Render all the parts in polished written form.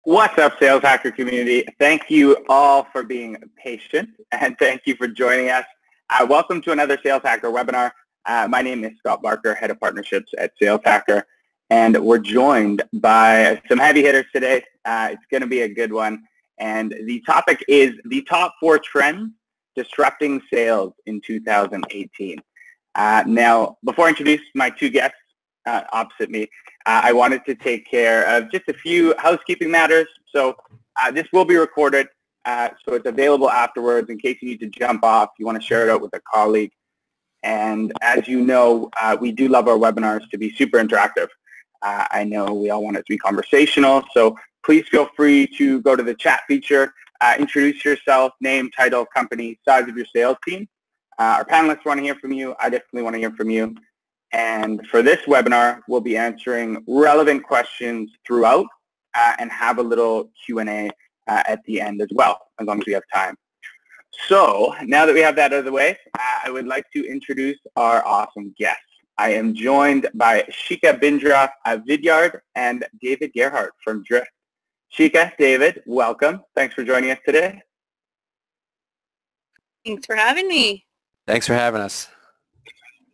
What's up, Sales Hacker community? Thank you all for being patient, and thank you for joining us. Welcome to another Sales Hacker webinar. My name is Scott Barker, Head of Partnerships at Sales Hacker, and we're joined by some heavy hitters today. It's going to be a good one, and the topic is the top 4 trends disrupting sales in 2018. Now, before I introduce my 2 guests opposite me, I wanted to take care of just a few housekeeping matters. So this will be recorded, so it's available afterwards in case you need to jump off, you want to share it out with a colleague. And as you know, we do love our webinars to be super interactive. I know we all want it to be conversational, so please feel free to go to the chat feature, introduce yourself, name, title, company, size of your sales team. Our panelists want to hear from you. I definitely want to hear from you. And for this webinar, we'll be answering relevant questions throughout and have a little Q&A at the end as well, as long as we have time. So now that we have that out of the way, I would like to introduce our awesome guests. I am joined by Shika Bindra Vidyard and David Gerhardt from Drift. Shika, David, welcome. Thanks for joining us today. Thanks for having me. Thanks for having us.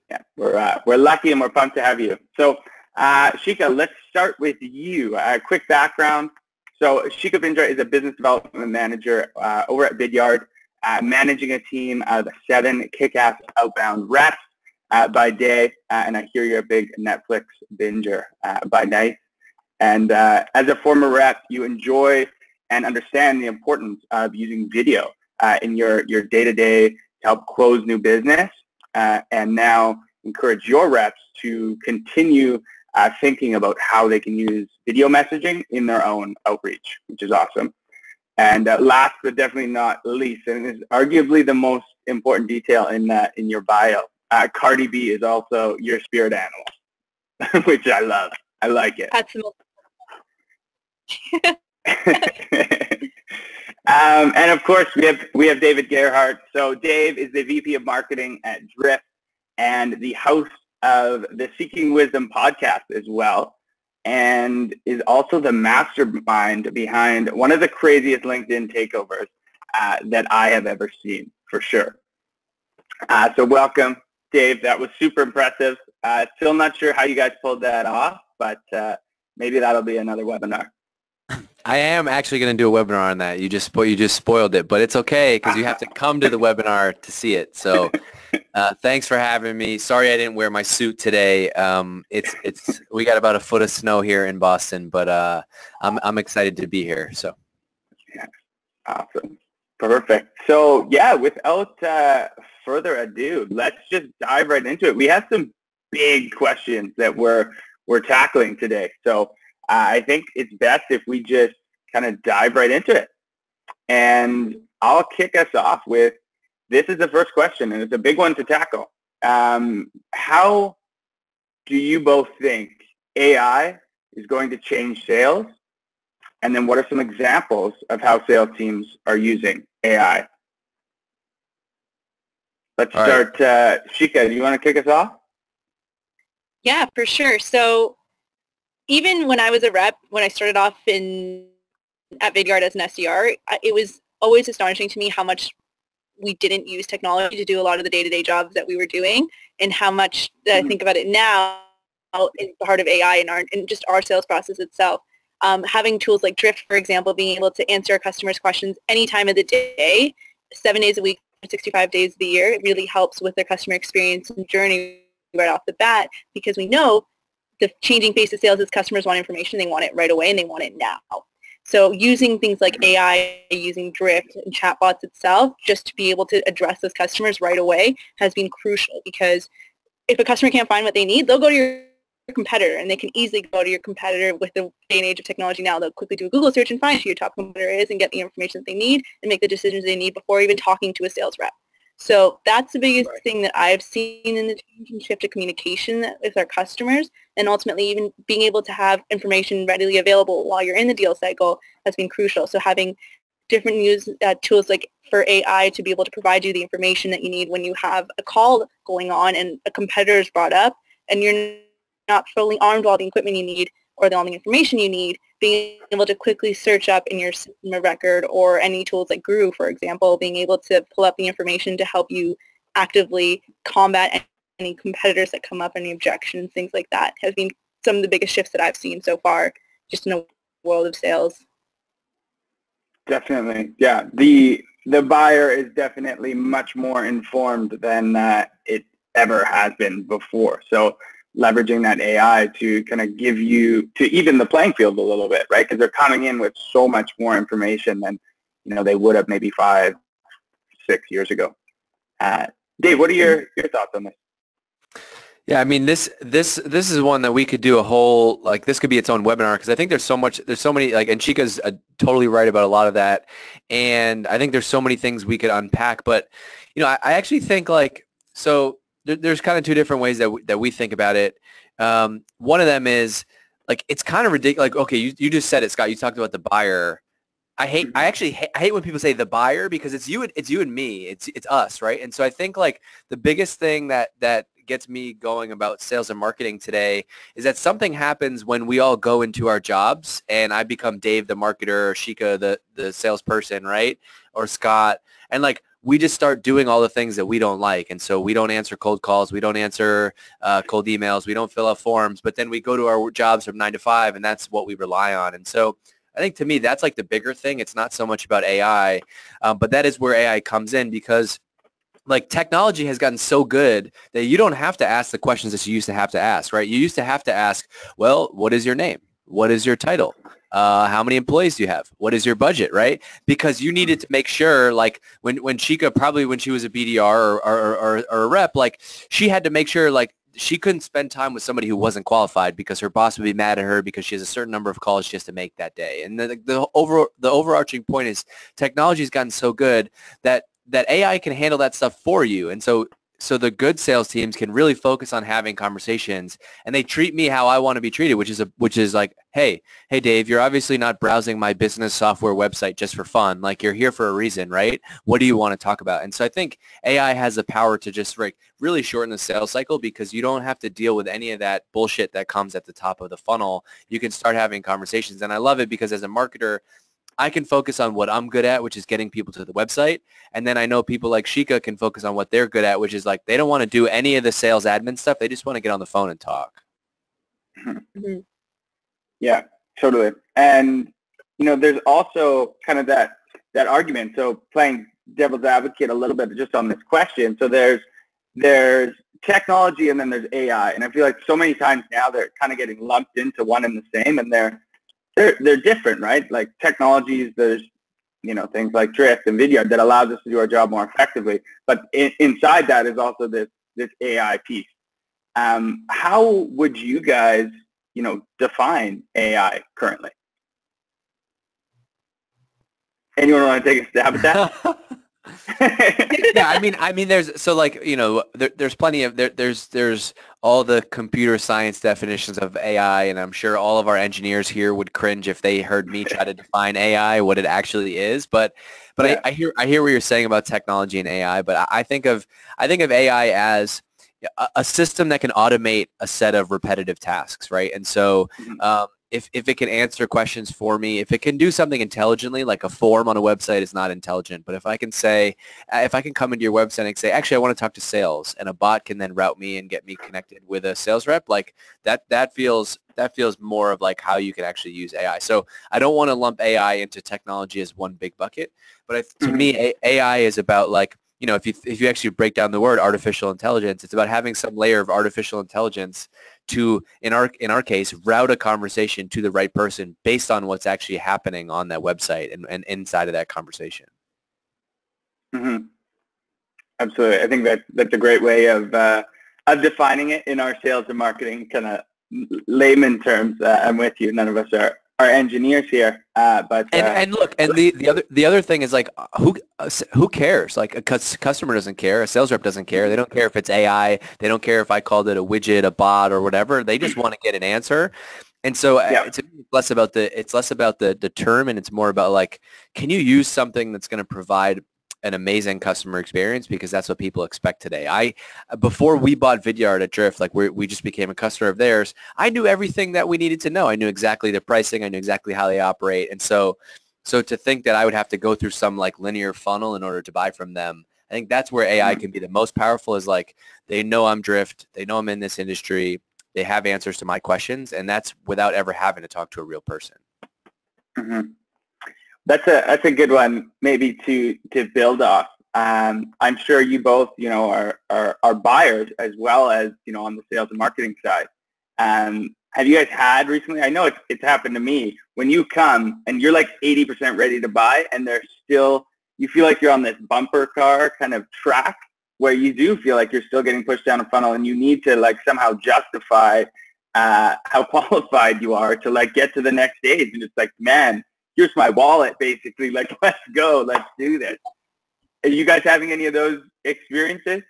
Yeah, we're lucky and we're pumped to have you. So, Shika, let's start with you. Quick background. So, Shika Bindra is a business development manager over at Vidyard, managing a team of 7 kick-ass outbound reps by day, and I hear you're a big Netflix binger by night. And as a former rep, you enjoy and understand the importance of using video in your day-to-day to help close new business. And now encourage your reps to continue thinking about how they can use video messaging in their own outreach, which is awesome. And last but definitely not least, and this is arguably the most important detail in your bio, Cardi B is also your spirit animal, which I love. I like it. That's the most and of course, we have David Gerhardt. So Dave is the VP of Marketing at Drift and the host of the Seeking Wisdom podcast as well, and is also the mastermind behind one of the craziest LinkedIn takeovers that I have ever seen, for sure. So welcome, Dave. That was super impressive. Still not sure how you guys pulled that off, but maybe that'll be another webinar. I am actually going to do a webinar on that. You just spoiled it, but it's okay because you have to come to the webinar to see it. So thanks for having me. Sorry I didn't wear my suit today. We got about a foot of snow here in Boston, but I'm excited to be here. So yeah, awesome, perfect. So yeah, without further ado, let's just dive right into it. We have some big questions that we're tackling today. So I think it's best if we just kind of dive right into it. And I'll kick us off with, this is the first question, and it's a big one to tackle. How do you both think AI is going to change sales? And then what are some examples of how sales teams are using AI? Let's start. Shika, do you want to kick us off? Yeah, for sure. So even when I was a rep, when I started off at Vidyard as an SDR, it was always astonishing to me how much we didn't use technology to do a lot of the day-to-day jobs that we were doing, and how much that I think about it now is the heart of AI and just our sales process itself. Having tools like Drift, for example, being able to answer our customers' questions any time of the day, 7 days a week, 65 days of the year, it really helps with their customer experience and journey right off the bat, because we know the changing face of sales is customers want information, they want it right away, and they want it now. So using things like AI, using Drift and chatbots itself, just to be able to address those customers right away has been crucial, because if a customer can't find what they need, they'll go to your competitor, and they can easily go to your competitor with the day and age of technology now. They'll quickly do a Google search and find who your top competitor is and get the information that they need and make the decisions they need before even talking to a sales rep. So that's the biggest thing that I've seen in the change and shift of communication with our customers, and ultimately even being able to have information readily available while you're in the deal cycle has been crucial. So having different tools like for AI to be able to provide you the information that you need when you have a call going on and a competitor is brought up and you're not fully armed with all the equipment you need, or all the information you need, being able to quickly search up in your system of record or any tools like Guru, for example, being able to pull up the information to help you actively combat any competitors that come up, any objections, things like that, has been some of the biggest shifts that I've seen so far just in the world of sales. Definitely. Yeah. The buyer is definitely much more informed than it ever has been before. So leveraging that AI to kind of give you, to even the playing field a little bit, right? Because they're coming in with so much more information than, they would have maybe 5, 6 years ago. Dave, what are your thoughts on this? Yeah, I mean, this is one that we could do a whole, like, this could be its own webinar, because I think there's so many, like, and Chica's totally right about a lot of that, and I think there's so many things we could unpack, but, I actually think, like, so there's kind of two different ways that we think about it. One of them is, like, it's kind of ridiculous, like, okay, you just said it, Scott, you talked about the buyer. I hate when people say the buyer, because it's you and me, it's us, right? And so I think, like, the biggest thing that gets me going about sales and marketing today is that something happens when we all go into our jobs, and I become Dave the marketer, or Shika the salesperson, right? Or Scott, and, like, we just start doing all the things that we don't like. And so we don't answer cold calls, we don't answer cold emails, we don't fill out forms, but then we go to our jobs from 9 to 5, and that's what we rely on. And so I think, to me, that's, like, the bigger thing. It's not so much about AI, but that is where AI comes in, because, like, technology has gotten so good that you don't have to ask the questions that you used to have to ask, right? You used to have to ask, well, what is your name? What is your title? How many employees do you have? What is your budget, right? Because you needed to make sure, like, when Chica, probably when she was a BDR or a rep, like, she had to make sure, like, she couldn't spend time with somebody who wasn't qualified, because her boss would be mad at her because she has a certain number of calls she has to make that day. And the overarching point is technology has gotten so good that AI can handle that stuff for you. And so the good sales teams can really focus on having conversations, and they treat me how I want to be treated, which is like, hey Dave, you're obviously not browsing my business software website just for fun. Like, you're here for a reason, right? What do you want to talk about? And so I think AI has the power to just, like, really shorten the sales cycle, because you don't have to deal with any of that bullshit that comes at the top of the funnel. You can start having conversations. And I love it, because as a marketer, I can focus on what I'm good at, which is getting people to the website. And then I know people like Shika can focus on what they're good at, which is, like, they don't want to do any of the sales admin stuff. They just want to get on the phone and talk. Mm-hmm. Yeah, totally. And, there's also kind of that argument. So playing devil's advocate a little bit just on this question. So there's technology, and then there's AI. And I feel like so many times now they're kind of getting lumped into one and the same, and they're different, right? Like, technologies, there's, things like Drift and Vidyard that allows us to do our job more effectively. But inside that is also this AI piece. How would you guys, define AI currently? Anyone want to take a stab at that? Yeah, I mean, there's, so, like, there's plenty of, there's all the computer science definitions of AI, and I'm sure all of our engineers here would cringe if they heard me try to define AI, what it actually is. But yeah. I hear what you're saying about technology and AI, but I think of AI as a system that can automate a set of repetitive tasks, right? And so, if it can answer questions for me, if it can do something intelligently, like a form on a website is not intelligent, but if I can come into your website and say, actually, I want to talk to sales, and a bot can then route me and get me connected with a sales rep, like that feels more of, like, how you can actually use AI. So I don't want to lump AI into technology as one big bucket, but to me, AI is about, like, if you actually break down the word artificial intelligence, it's about having some layer of artificial intelligence to, in our case, route a conversation to the right person based on what's actually happening on that website and inside of that conversation. Mm-hmm. Absolutely. I think that's a great way of defining it in our sales and marketing kind of layman terms. I'm with you. None of us are engineers here, but look, and the other thing is, like, who cares? Like, a customer doesn't care, a sales rep doesn't care. They don't care if it's AI. They don't care if I called it a widget, a bot, or whatever. They just want to get an answer. And so it's less about the term, and it's more about, like, can you use something that's going to provide an amazing customer experience because that's what people expect today. Before we bought Vidyard at Drift, like we just became a customer of theirs, I knew everything that we needed to know. I knew exactly the pricing. I knew exactly how they operate. And so to think that I would have to go through some like linear funnel in order to buy from them, I think that's where AI can be the most powerful, is like they know I'm Drift. They know I'm in this industry. They have answers to my questions, and that's without ever having to talk to a real person. Mm-hmm. That's a good one, maybe to build off. I'm sure you both, are buyers as well as, on the sales and marketing side. Have you guys had recently? I know it's happened to me. When you come and you're like 80% ready to buy, and you feel like you're on this bumper car kind of track where you do feel like you're still getting pushed down a funnel, and you need to like somehow justify how qualified you are to like get to the next stage. And it's like, man, here's my wallet, basically. Like, let's go. Let's do this. Are you guys having any of those experiences?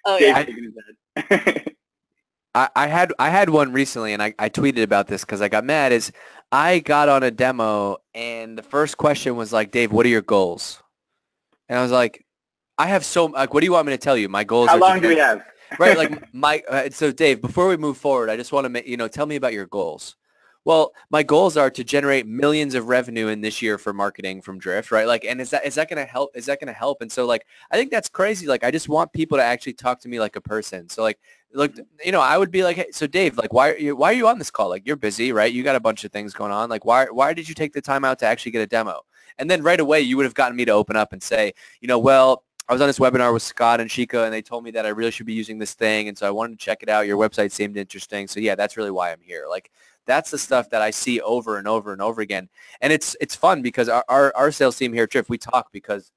Oh, yeah. I had one recently, and I tweeted about this because I got mad. Is I got on a demo, and the first question was like, Dave, what are your goals? And I was like, I have what do you want me to tell you? My goals How are long do we have? Right, like so Dave, before we move forward, I just want to tell me about your goals. Well, my goals are to generate millions of revenue in this year for marketing from Drift, right? Like, and is that going to help? Is that going to help? And so, like, I think that's crazy. Like, I just want people to actually talk to me like a person. So, like, look, I would be like, hey, so Dave, like, why are you on this call? Like, you're busy, right? You got a bunch of things going on. Like, why did you take the time out to actually get a demo? And then right away, you would have gotten me to open up and say, well, I was on this webinar with Scott and Shika, and they told me that I really should be using this thing, and so I wanted to check it out. Your website seemed interesting, so yeah, that's really why I'm here. Like, that's the stuff that I see over and over and over again, and it's fun because our sales team here at Drift, we talk because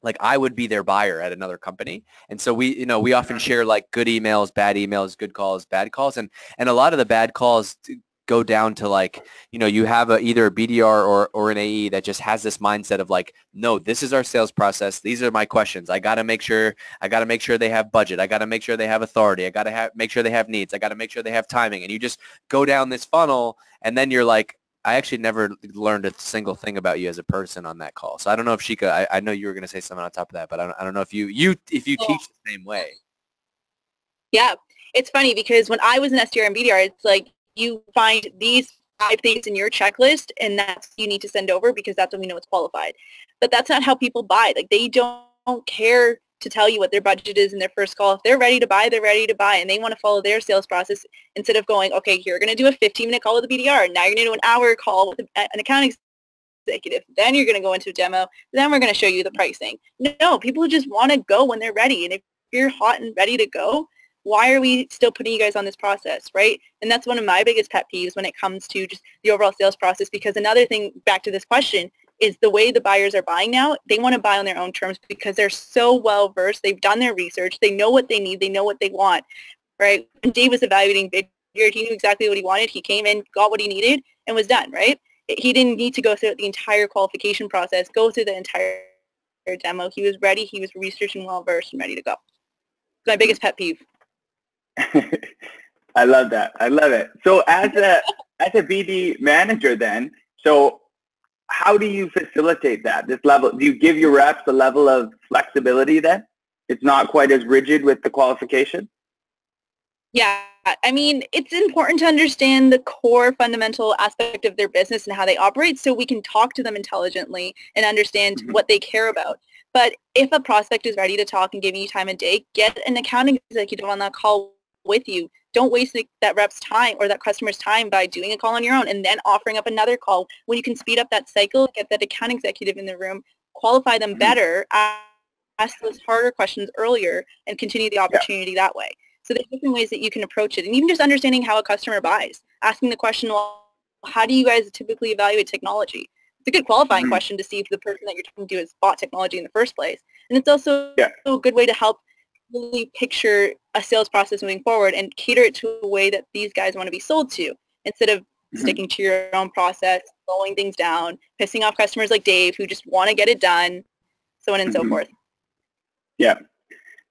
like I would be their buyer at another company, and so we often share like good emails, bad emails, good calls, bad calls, and a lot of the bad calls go down to like, you have either a BDR or an AE that just has this mindset of like, no, this is our sales process. These are my questions. I got to make sure they have budget. I got to make sure they have authority. I got to make sure they have needs. I got to make sure they have timing. And you just go down this funnel, and then you're like, I actually never learned a single thing about you as a person on that call. So I don't know if Shika, I know you were going to say something on top of that, but I don't know if you teach the same way. Yeah. It's funny because when I was an SDR and BDR, it's like, you find these 5 things in your checklist, and that's you need to send over because that's when we know it's qualified. But that's not how people buy. Like, they don't care to tell you what their budget is in their first call. If they're ready to buy, they're ready to buy, and they want to follow their sales process instead of going, okay, you're going to do a 15-minute call with a BDR, and now you're going to do an hour call with an account executive. Then you're going to go into a demo. Then we're going to show you the pricing. No, people just want to go when they're ready, and if you're hot and ready to go, why are we still putting you guys on this process, right? And that's one of my biggest pet peeves when it comes to just the overall sales process, because another thing, back to this question, is the way the buyers are buying now. They want to buy on their own terms because they're so well-versed. They've done their research. They know what they need. They know what they want, right? When Dave was evaluating Vidyard, he knew exactly what he wanted. He came in, got what he needed, and was done, right? He didn't need to go through the entire qualification process, go through the entire demo. He was ready. He was researched and well-versed and ready to go. It's my biggest pet peeve. I love that. I love it. So as a BD manager then, so how do you facilitate that? This level, do you give your reps a level of flexibility then? It's not quite as rigid with the qualification? Yeah. I mean, it's important to understand the core fundamental aspect of their business and how they operate so we can talk to them intelligently and understand what they care about. But if a prospect is ready to talk and giving you time of day, get an account executive on that call with you. Don't waste that rep's time or that customer's time by doing a call on your own and then offering up another call when you can speed up that cycle, get that account executive in the room, qualify them better, ask those harder questions earlier, and continue the opportunity that way. So there's different ways that you can approach it. And even just understanding how a customer buys, asking the question, well, how do you guys typically evaluate technology? It's a good qualifying question to see if the person that you're talking to has bought technology in the first place. And it's also a good way to help really picture a sales process moving forward and cater it to a way that these guys want to be sold to instead of sticking to your own process, slowing things down, pissing off customers like Dave who just want to get it done, so on and so forth. Yeah,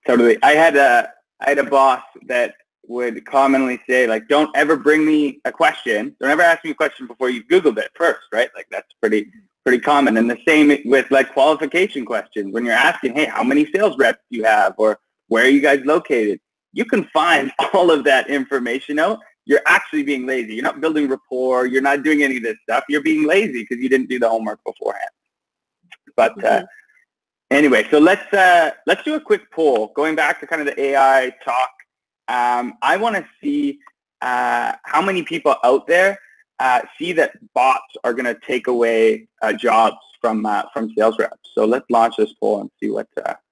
totally. I had a boss that would commonly say, like, don't ever bring me a question. Don't ever ask me a question before you've Googled it first, right? Like, that's pretty pretty common. And the same with like qualification questions. When you're asking, hey, how many sales reps do you have, or where are you guys located? You can find all of that information out. You're actually being lazy. You're not building rapport. You're not doing any of this stuff. You're being lazy because you didn't do the homework beforehand. But anyway, so let's do a quick poll. Going back to kind of the AI talk, I want to see how many people out there see that bots are going to take away jobs from sales reps. So let's launch this poll and see what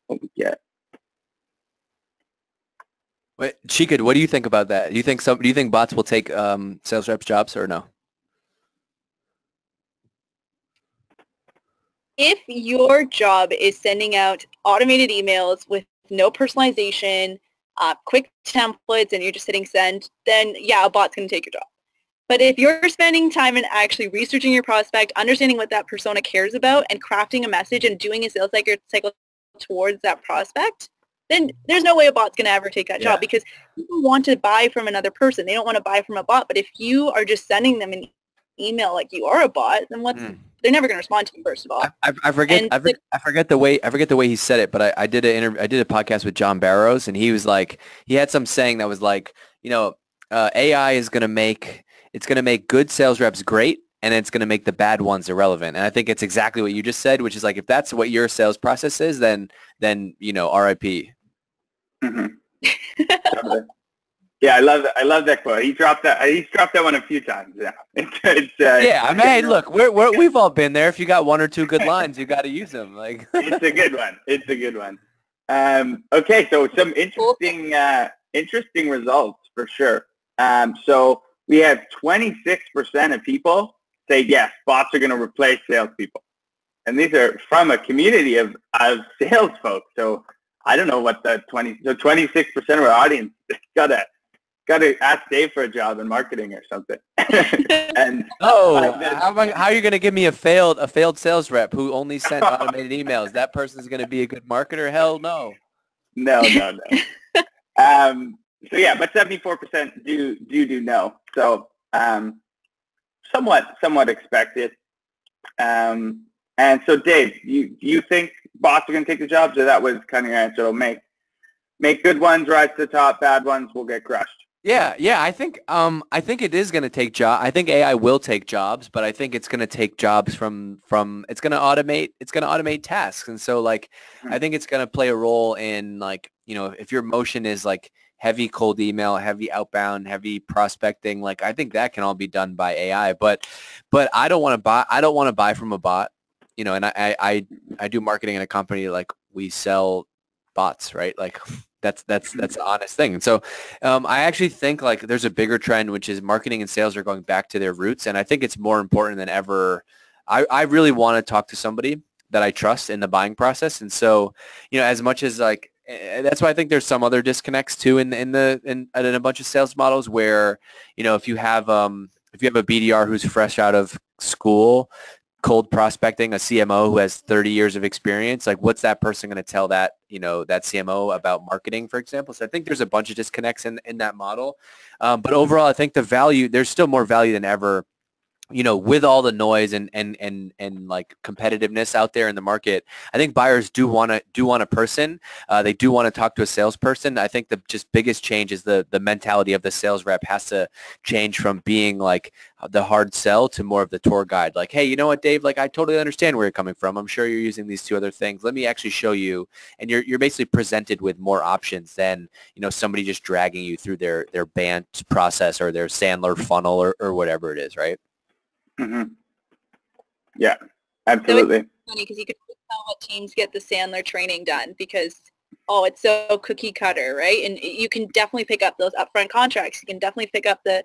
we get. Wait, Chika, what do you think about that? Do you think bots will take sales reps' jobs or no? If your job is sending out automated emails with no personalization, quick templates, and you're just hitting send, then yeah, a bot's going to take your job. But if you're spending time in actually researching your prospect, understanding what that persona cares about, and crafting a message and doing a sales cycle towards that prospect, then there's no way a bot's going to ever take that job, because people want to buy from another person. They don't want to buy from a bot. But if you are just sending them an email like you are a bot, then they're never going to respond to you, first of all. I forget the way he said it, but I did a podcast with John Barrows, and he was like, he had some saying that was like, you know, AI is going to make good sales reps great, and it's going to make the bad ones irrelevant. And I think it's exactly what you just said, which is like, if that's what your sales process is, then you know, RIP. Totally. Yeah, I love that quote. He's dropped that one a few times. Yeah, yeah. I mean, hey, look, we've all been there. If you got one or two good lines, you got to use them. Like, it's a good one. It's a good one. Okay, so some interesting results for sure. So we have 26% of people say yes, bots are going to replace salespeople, and these are from a community of sales folks. So I don't know what the 26% of our audience got to ask Dave for a job in marketing or something. And how are you going to give me a failed sales rep who only sent automated emails? That person's going to be a good marketer? Hell no. No. So yeah, but 74% do no. So somewhat expected. And so Dave, do you think bots are going to take the jobs, or that was kind of your answer? It'll make good ones rise to the top, bad ones will get crushed. Yeah. I think it is going to take jobs. I think AI will take jobs, but I think it's going to take jobs from it's going to automate tasks. And so like, I think it's going to play a role in, like, you know, if your motion is like heavy cold email, heavy outbound, heavy prospecting, like, I think that can all be done by AI, but I don't want to buy from a bot, you know, and I do marketing in a company, like, we sell bots, right? Like, that's an honest thing. And so I actually think, like, there's a bigger trend, which is marketing and sales are going back to their roots. And I think it's more important than ever. I really want to talk to somebody that I trust in the buying process. And so, you know, as much as, like, that's why I think there's some other disconnects too in a bunch of sales models where, you know, if you have a BDR who's fresh out of school, cold prospecting a CMO who has 30 years of experience, like, what's that person going to tell that, you know, that CMO about marketing, for example? So I think there's a bunch of disconnects in that model. But overall, I think there's still more value than ever, you know, with all the noise and like competitiveness out there in the market. I think buyers do want a person. They do want to talk to a salesperson. I think the just biggest change is the mentality of the sales rep has to change from being like the hard sell to more of the tour guide. Like, hey, you know what, Dave? Like, I totally understand where you're coming from. I'm sure you're using these two other things. Let me actually show you. And you're basically presented with more options than, you know, somebody just dragging you through their BANT process or their Sandler funnel or whatever it is, right? Yeah, absolutely. So it's funny because you can tell what teams get the Sandler training done because, it's so cookie cutter, right? And you can definitely pick up those upfront contracts. You can definitely pick up the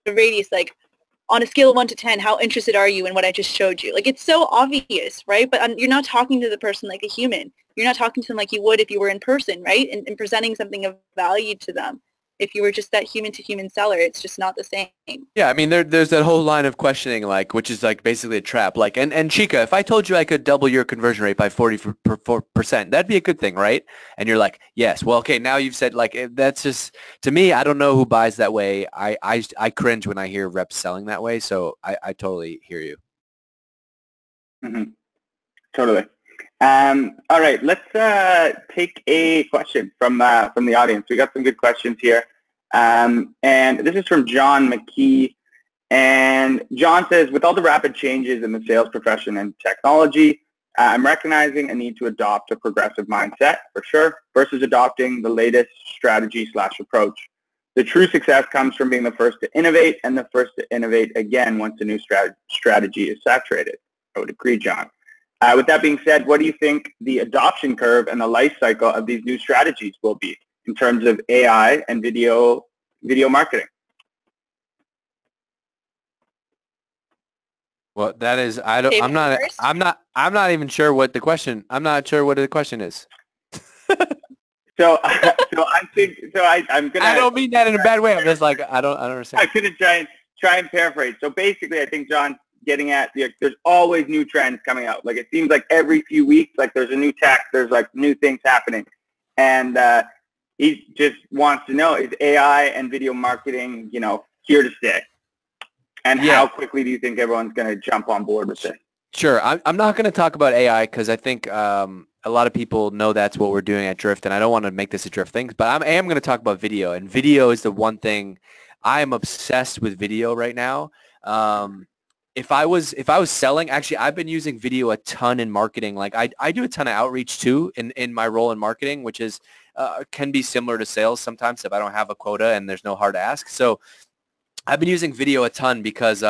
radius, like, on a scale of 1 to 10, how interested are you in what I just showed you? Like, it's so obvious, right? But you're not talking to the person like a human. You're not talking to them like you would if you were in person, right? And presenting something of value to them. If you were just that human-to-human seller, it's just not the same. Yeah, I mean, there's that whole line of questioning, like, which is like basically a trap. Like, and Chika, if I told you I could double your conversion rate by 40%, that'd be a good thing, right? And you're like, yes. Well, okay, now you've said, like, that's just, to me, I don't know who buys that way. I cringe when I hear reps selling that way, so I totally hear you. Mm-hmm. Totally. All right, let's take a question from the audience. We got some good questions here. And this is from John McKee. And John says, with all the rapid changes in the sales profession and technology, I'm recognizing a need to adopt a progressive mindset, for sure, versus adopting the latest strategy/approach. The true success comes from being the first to innovate and the first to innovate again once a new strategy is saturated. I would agree, John. With that being said, what do you think the adoption curve and the life cycle of these new strategies will be in terms of AI and video marketing? Well, that is, I'm not even sure what the question, I'm not sure what the question is. So I'm gonna. I don't mean that in a bad way. I'm just like, I don't understand. I'm gonna try and paraphrase. So basically, I think John's getting at there's always new trends coming out. Like it seems like every few weeks, like there's a new tech, there's like new things happening, and he just wants to know, is AI and video marketing, here to stay? And how quickly do you think everyone's going to jump on board with this? Sure. I'm not going to talk about AI because I think a lot of people know that's what we're doing at Drift, and I don't want to make this a Drift thing, but I am going to talk about video, and video is the one thing. I am obsessed with video right now. If I was selling, actually, I've been using video a ton in marketing. Like I do a ton of outreach too in my role in marketing, which is can be similar to sales sometimes if I don't have a quota and there's no hard ask. So I've been using video a ton because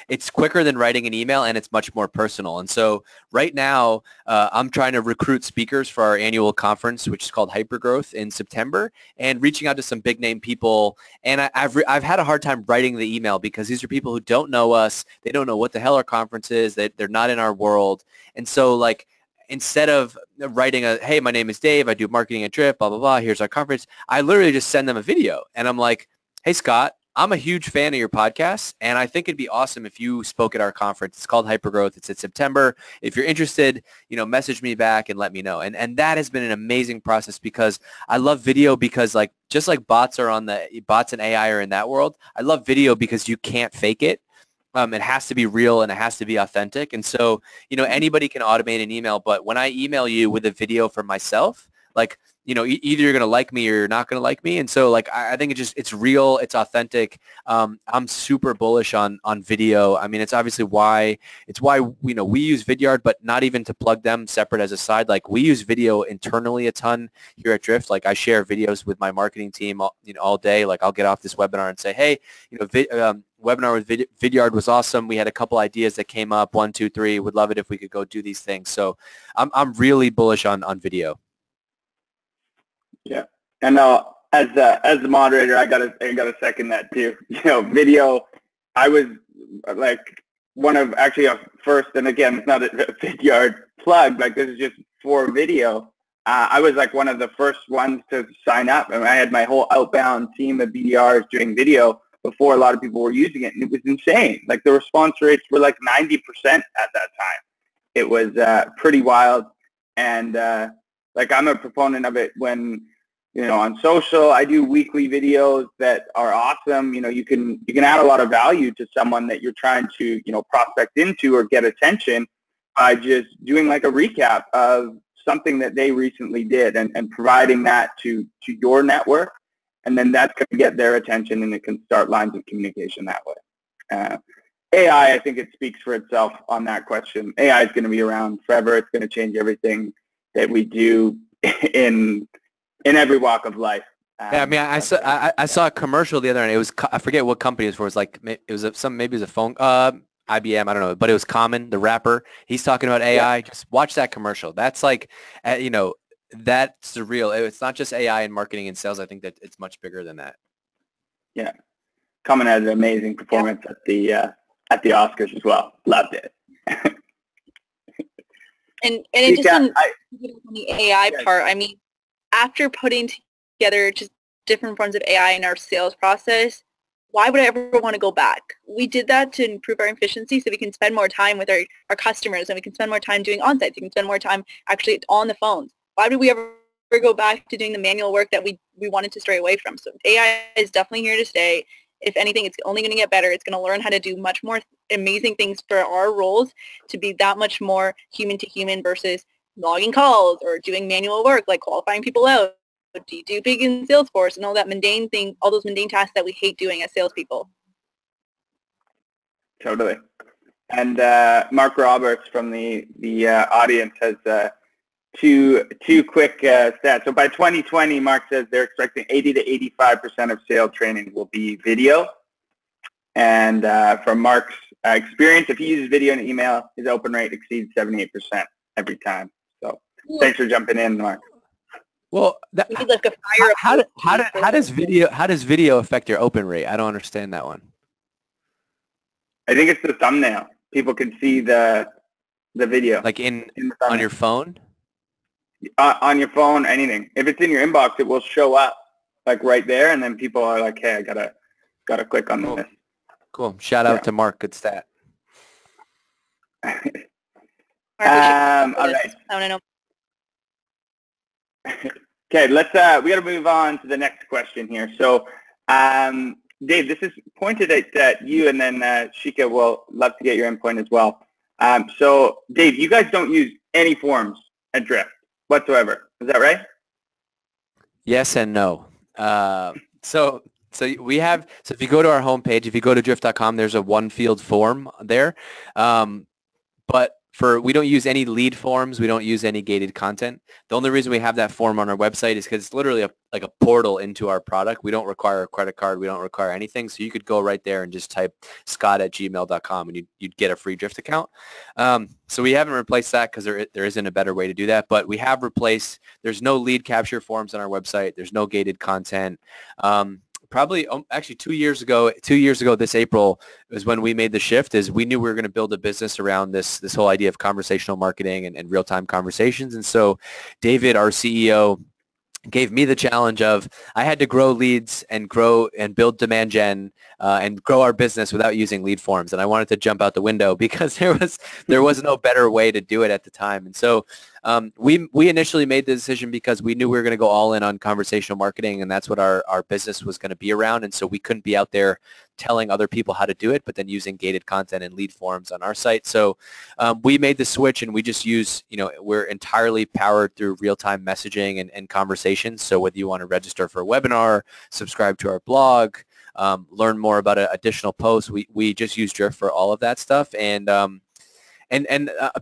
it's quicker than writing an email and it's much more personal. And so right now I'm trying to recruit speakers for our annual conference, which is called Hypergrowth in September, and reaching out to some big name people. And I've had a hard time writing the email because these are people who don't know us. They don't know what the hell our conference is. They're not in our world. And so like, instead of writing hey, my name is Dave, I do marketing at Drift, blah, blah, blah, here's our conference, I literally just send them a video. And I'm like, hey, Scott, I'm a huge fan of your podcast, and I think it'd be awesome if you spoke at our conference. It's called Hypergrowth. It's in September. If you're interested, message me back and let me know. And that has been an amazing process because I love video because just like bots and AI are in that world, I love video because you can't fake it. It has to be real and it has to be authentic. And so, anybody can automate an email, but when I email you with a video from myself, either you're going to like me or you're not going to like me. And so I think it's real, it's authentic. I'm super bullish on video. I mean, it's obviously why we use Vidyard, but not even to plug them separate as a side. Like we use video internally a ton here at Drift. Like I share videos with my marketing team, all day. Like I'll get off this webinar and say, hey, webinar with Vidyard was awesome. We had a couple ideas that came up, 1, 2, 3. Would love it if we could go do these things. So I'm really bullish on video. Yeah, and as the moderator, I gotta second that too. Video. I was like one of actually a first, and again, it's not a Vidyard plug. Like this is just for video. I was like one of the first ones to sign up, and I had my whole outbound team of BDRs doing video before a lot of people were using it, and it was insane. Like the response rates were like 90% at that time. It was pretty wild, and I'm a proponent of it when on social. I do weekly videos that are awesome. You can add a lot of value to someone that you're trying to prospect into or get attention by just doing like a recap of something that they recently did and providing that to your network. And then that's going to get their attention, and it can start lines of communication that way. AI, I think it speaks for itself on that question. AI is going to be around forever. It's going to change everything that we do in every walk of life. Yeah, I mean, I saw a commercial the other night. It was, I forget what company it was for. It was like, maybe it was a phone, IBM, I don't know, but it was Common, the rapper. He's talking about AI. Yeah. Just watch that commercial. That's like, that's the real. It's not just AI in marketing and sales. I think that it's much bigger than that. Yeah, Common had an amazing performance at the Oscars as well. Loved it. and it just on the AI part. I mean, after putting together just different forms of AI in our sales process, why would I ever want to go back? We did that to improve our efficiency so we can spend more time with our customers, and we can spend more time doing on-sites. We can spend more time actually on the phones. Why would we ever go back to doing the manual work that we wanted to stray away from? So AI is definitely here to stay. If anything, it's only going to get better. It's going to learn how to do much more amazing things for our roles to be that much more human to human versus logging calls or doing manual work like qualifying people out. Do you do big in Salesforce and all that mundane thing, all those mundane tasks that we hate doing as salespeople? Totally. And Mark Roberts from the audience has two quick stats. So by 2020, Mark says they're expecting 80 to 85% of sales training will be video. And from Mark's experience, if he uses video and email, his open rate exceeds 78% every time. So thanks for jumping in, Mark. Well, how does video affect your open rate? I don't understand that one. I think it's the thumbnail. People can see the video. Like on your phone? On your phone, anything. If it's in your inbox, it will show up like right there, and then people are like, "Hey, I gotta click on this." Cool. Shout out to Mark. Good stat. All right. I want to know. Okay, let's we got to move on to the next question here. So, Dave, this is pointed at you, and then Shika will love to get your input as well. So, Dave, you guys don't use any forms at Drift whatsoever. Is that right? Yes and no. So if you go to our homepage, if you go to drift.com, there's a one field form there. But we don't use any lead forms. We don't use any gated content. The only reason we have that form on our website is because it's literally like a portal into our product. We don't require a credit card. We don't require anything. So you could go right there and just type scott@gmail.com and you'd get a free Drift account. So we haven't replaced that because there isn't a better way to do that. But we have replaced, there's no lead capture forms on our website. There's no gated content. Probably actually 2 years ago this April was when we made the shift. Is we knew we were going to build a business around this whole idea of conversational marketing and real-time conversations. And so David, our CEO, gave me the challenge of I had to grow leads and grow and build demand gen and grow our business without using lead forms. And I wanted to jump out the window because there was no better way to do it at the time. And so we initially made the decision because we knew we were going to go all in on conversational marketing, and that's what our business was going to be around. And so we couldn't be out there telling other people how to do it, but then using gated content and lead forms on our site. So we made the switch, and we just use, we're entirely powered through real-time messaging and conversations. So whether you want to register for a webinar, subscribe to our blog, learn more about additional posts, we just use Drift for all of that stuff. And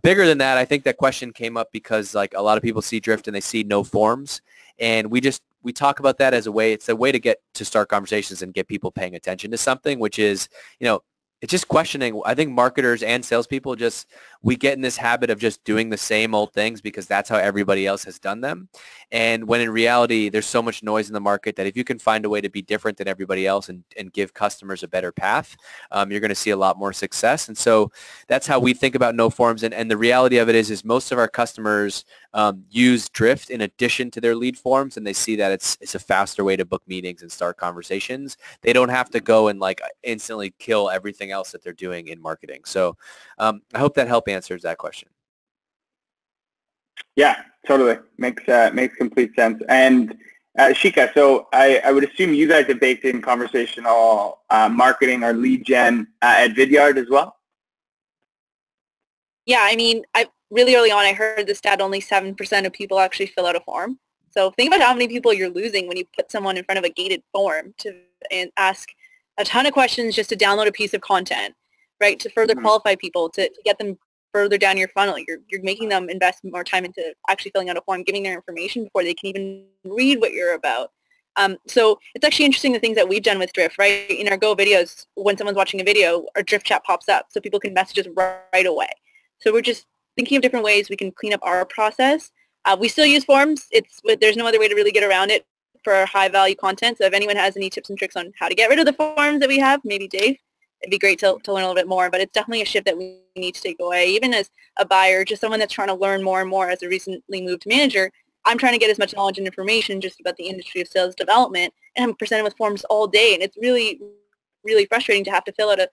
bigger than that, I think that question came up because like a lot of people see Drift and they see no forms, and we talk about that as it's a way to get to start conversations and get people paying attention to something, which is, it's just questioning. I think marketers and salespeople we get in this habit of just doing the same old things because that's how everybody else has done them. And when in reality, there's so much noise in the market that if you can find a way to be different than everybody else and give customers a better path, you're going to see a lot more success. And so that's how we think about no forms. And the reality of it is most of our customers use Drift in addition to their lead forms, and they see that it's a faster way to book meetings and start conversations. They don't have to go and like instantly kill everything else that they're doing in marketing. So I hope that answers that question. Yeah, totally. Makes complete sense. And Shika, so I would assume you guys have baked in conversational marketing or lead gen at Vidyard as well? Yeah, I mean, really early on I heard the stat only 7% of people actually fill out a form. So think about how many people you're losing when you put someone in front of a gated form and ask a ton of questions just to download a piece of content, right, to further qualify people, to get them further down your funnel. You're making them invest more time into actually filling out a form, giving their information before they can even read what you're about. So it's actually interesting the things that we've done with Drift, right? In our Go videos, when someone's watching a video, our Drift chat pops up so people can message us right away. So we're just thinking of different ways we can clean up our process. We still use forms. There's no other way to really get around it for our high-value content. So if anyone has any tips and tricks on how to get rid of the forms that we have, maybe Dave, it'd be great to learn a little bit more. But it's definitely a shift that we need to take away. Even as a buyer, just someone that's trying to learn more and more as a recently moved manager, I'm trying to get as much knowledge and information just about the industry of sales development, and I'm presented with forms all day. And it's really, really frustrating to have to fill out a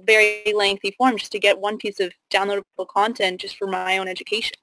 very lengthy form just to get one piece of downloadable content just for my own education.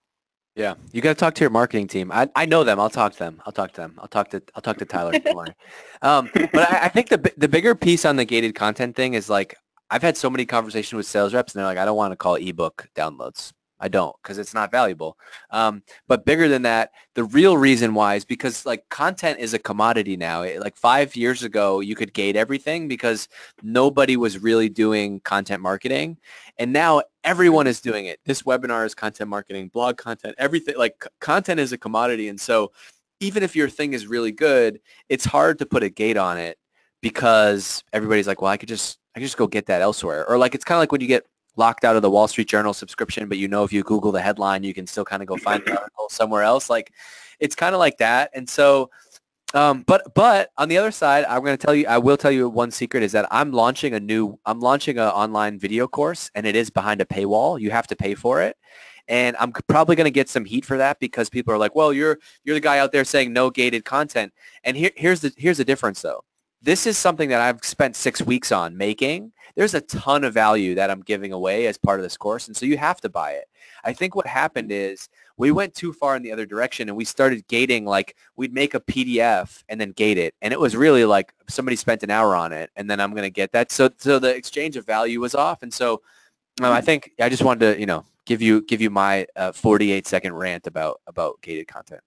Yeah, you got to talk to your marketing team. I know them. I'll talk to them. I'll talk to them. I'll talk to Tyler. Don't worry. But I think the bigger piece on the gated content thing is like I've had so many conversations with sales reps, and they're like, I don't want to call ebook downloads. I don't because it's not valuable. But bigger than that, the real reason why is because like content is a commodity now. Like 5 years ago, you could gate everything because nobody was really doing content marketing. And now everyone is doing it. This webinar is content marketing, blog content, everything. Like content is a commodity. And so even if your thing is really good, it's hard to put a gate on it because everybody's like, well, I could just go get that elsewhere. Or like it's kind of like when you get locked out of the Wall Street Journal subscription, but you know if you Google the headline, you can still kind of go find the article somewhere else. Like it's kind of like that. And so, but on the other side, I will tell you one secret is that I'm launching an online video course, and it is behind a paywall. You have to pay for it. And I'm probably going to get some heat for that because people are like, well, you're the guy out there saying no gated content. And here's the difference though. This is something that I've spent 6 weeks on making. There's a ton of value that I'm giving away as part of this course, and so you have to buy it. I think what happened is we went too far in the other direction, and we started gating, like we'd make a PDF and then gate it, and it was really like somebody spent an hour on it, and then I'm going to get that. So the exchange of value was off, and so I think I just wanted to, give you my 48-second rant about gated content.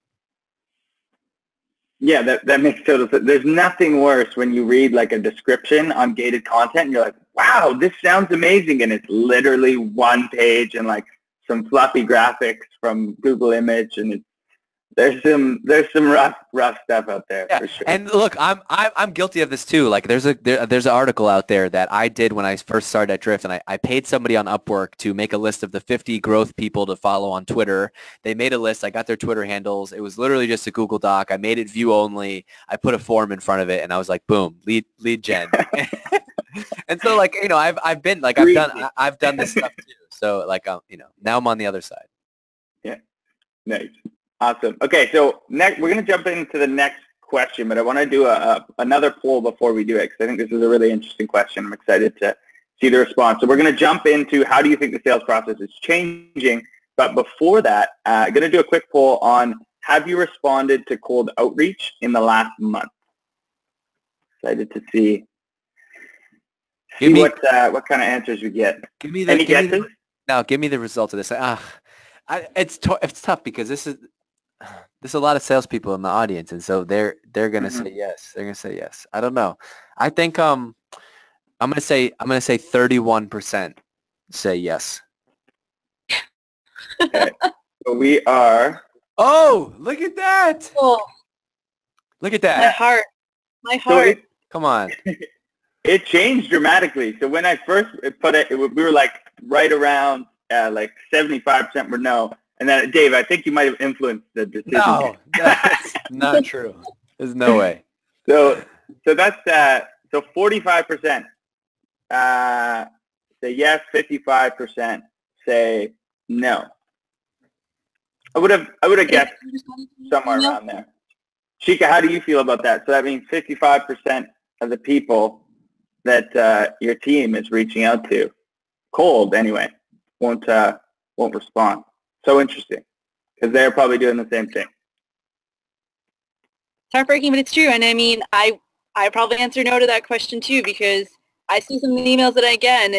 Yeah, that makes total sense. There's nothing worse when you read like a description on gated content and you're like, wow, this sounds amazing. And it's literally one page and like some fluffy graphics from Google Image, and there's some rough stuff out there for sure. And look, I'm guilty of this too. Like there's an article out there that I did when I first started at Drift, and I paid somebody on Upwork to make a list of the 50 growth people to follow on Twitter. They made a list. I got their Twitter handles. It was literally just a Google Doc. I made it view only. I put a form in front of it, and I was like, boom, lead gen. And so like, I've done this stuff too. So like, now I'm on the other side. Yeah. Nice. Awesome. Okay, so next we're going to jump into the next question, but I want to do another poll before we do it because I think this is a really interesting question. I'm excited to see the response. So we're going to jump into how do you think the sales process is changing, but before that, I'm going to do a quick poll on have you responded to cold outreach in the last month? Excited to see what kind of answers we get. Any guesses? No, give me the results of this. It's tough because this there's a lot of salespeople in the audience, and so they're gonna say yes. They're gonna say yes. I don't know. I think I'm gonna say 31% say yes. Okay. So we are. Oh, look at that! Oh, look at that! My heart. So Come on. It changed dramatically. So when I first put it, we were like right around like 75% were no. And then, Dave, I think you might have influenced the decision. No, that's not true. There's no way. So that's so 45% say yes, 55% say no. I would have guessed somewhere around there. Shika, how do you feel about that? So that means 55% of the people that your team is reaching out to, cold anyway, won't respond. So interesting, because they're probably doing the same thing. It's heartbreaking, but it's true. And I mean, I probably answer no to that question too, because I see some emails that I get, and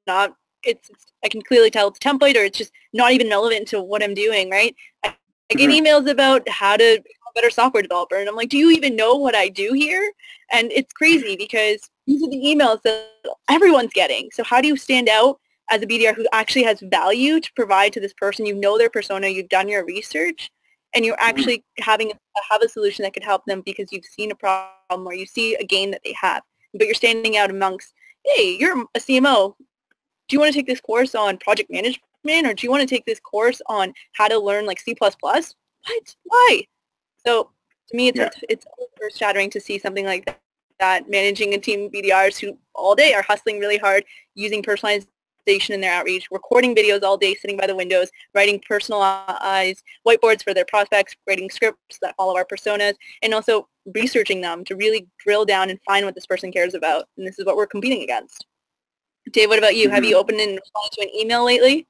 I can clearly tell it's a template, or it's just not even relevant to what I'm doing, right? I get emails about how to become a better software developer, and I'm like, do you even know what I do here? And it's crazy because these are the emails that everyone's getting. So how do you stand out as a BDR who actually has value to provide to this person? You know their persona, you've done your research, and you're actually have a solution that could help them because you've seen a problem or you see a gain that they have. But you're standing out amongst, hey, you're a CMO. Do you want to take this course on project management, or do you want to take this course on how to learn like C++? What? Why? So to me, it's earth-shattering to see something like that, managing a team of BDRs who all day are hustling really hard, using personalization in their outreach, recording videos all day, sitting by the windows, writing personalized whiteboards for their prospects, writing scripts that follow our personas, and also researching them to really drill down and find what this person cares about. And this is what we're competing against. Dave, what about you? Have you opened and responded to an email lately?